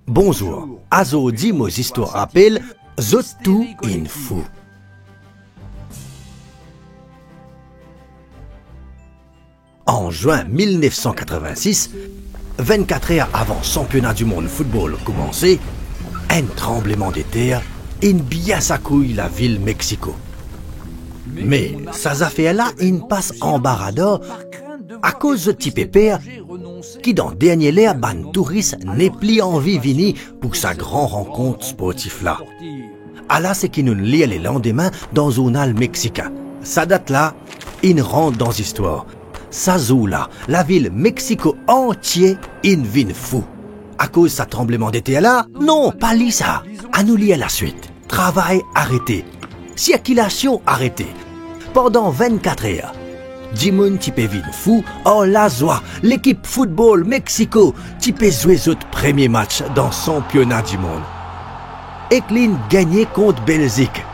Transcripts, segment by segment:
Bonjour, azo di mos histoire rappel, zot tout in fou. En juin 1986, 24 heures avant championnat du monde football commencé, un tremblement de terre bien s'accouille la ville Mexico. Mais ces affaires-là, passe en barador à cause de petit pépère qui dans dernier l'air ban touriste n'est plus envie vini pour sa grande rencontre sportive là. Allah c'est qui nous lie les lendemains dans un journal mexicain. Sa date là, rentre dans l'histoire. Sa là, la ville Mexico entière vin fou. À cause de ce tremblement de terre là, non, pas li ça. À nous lier la suite. Travail arrêté. Circulation arrêtée. Pendant 24 heures. Dimoun type vin fou, en la joie, l'équipe football Mexico type jouer son premier match dans le championnat du monde. Eklin gagné contre Belgique.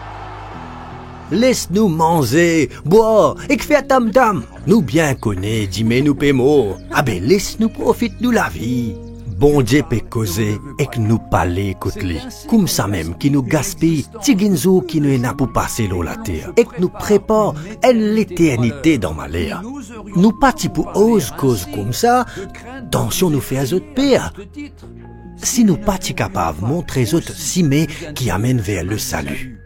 Laisse-nous manger, boire, et faire tam-tam. Nous bien connaît, dimé nous pémo. Ah ben laisse-nous profiter de la vie. Bon Dieu peut causer et que nous parler côté lui. Comme ça même qui nous gaspille, tiginzo qui nous n'a pour passer l'eau la terre. Et que nous prépare l'éternité dans ma l'air. Nous partis pour ose cause comme ça, attention nous fait à autres père. Si nous partis capables montrer aux autres cimé qui amène vers le salut.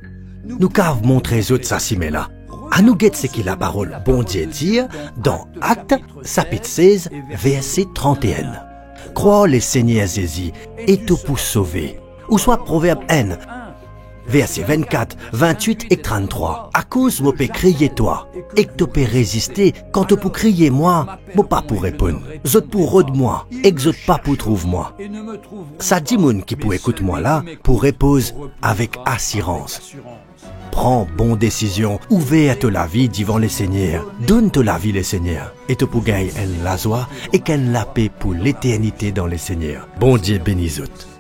Nous cave montrer aux autres sa cimé là. À nous guette ce qui la parole bon Dieu dire dans Actes, chapitre 16, verset 31. Crois les Seigneurs Jésus et tout pour sauver. Ou soit Proverbe N, verset 24, 28 et 33. À cause vous peut crier toi, et que tu peux résister quand tu peux crier moi, vous pas pour répondre. Zot pour rôde moi, et que zot pas pour trouve moi. Ça dit moun qui pour écoute moi là, pour repose avec assurance. Prends bonne décision, ouvre la vie devant les seigneurs, donne-te la vie les seigneurs, et te pour gagner la joie et qu'elle la paix pour l'éternité dans les seigneurs. Bon Dieu bénis autres.